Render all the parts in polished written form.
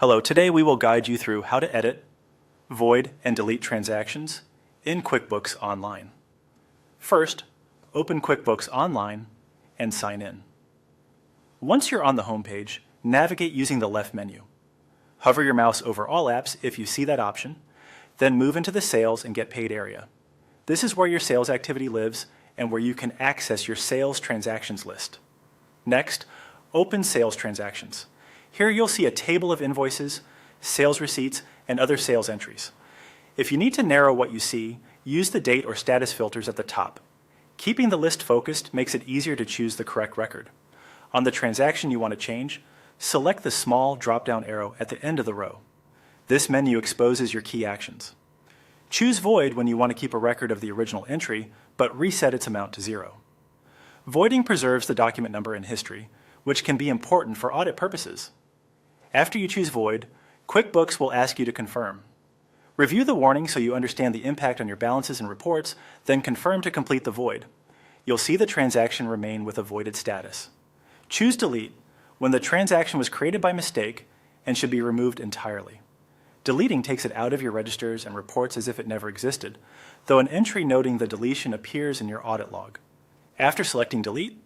Hello, today we will guide you through how to edit, void, and delete transactions in QuickBooks Online. First, open QuickBooks Online and sign in. Once you're on the home page, navigate using the left menu. Hover your mouse over All Apps if you see that option, then move into the Sales and Get Paid area. This is where your sales activity lives and where you can access your sales transactions list. Next, open Sales Transactions. Here you'll see a table of invoices, sales receipts, and other sales entries. If you need to narrow what you see, use the date or status filters at the top. Keeping the list focused makes it easier to choose the correct record. On the transaction you want to change, select the small drop-down arrow at the end of the row. This menu exposes your key actions. Choose Void when you want to keep a record of the original entry, but reset its amount to 0. Voiding preserves the document number in history, which can be important for audit purposes. After you choose Void, QuickBooks will ask you to confirm. Review the warning so you understand the impact on your balances and reports, then confirm to complete the void. You'll see the transaction remain with a voided status. Choose Delete when the transaction was created by mistake and should be removed entirely. Deleting takes it out of your registers and reports as if it never existed, though an entry noting the deletion appears in your audit log. After selecting Delete,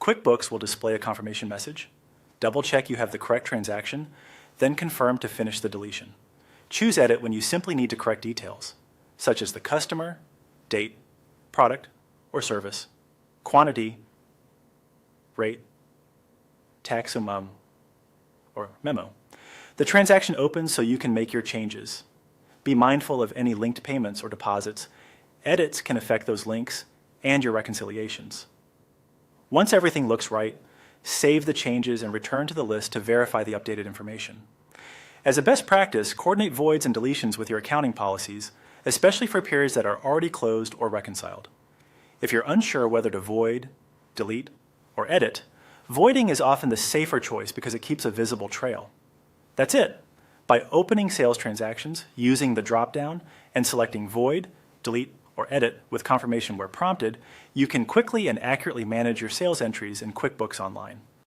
QuickBooks will display a confirmation message. Double-check you have the correct transaction, then confirm to finish the deletion. Choose Edit when you simply need to correct details, such as the customer, date, product or service, quantity, rate, tax or memo. The transaction opens so you can make your changes. Be mindful of any linked payments or deposits. Edits can affect those links and your reconciliations. Once everything looks right, save the changes and return to the list to verify the updated information. As a best practice, coordinate voids and deletions with your accounting policies, especially for periods that are already closed or reconciled. If you're unsure whether to void, delete, or edit, voiding is often the safer choice because it keeps a visible trail. That's it. By opening sales transactions, using the drop-down, and selecting void, delete, or edit with confirmation where prompted, you can quickly and accurately manage your sales entries in QuickBooks Online.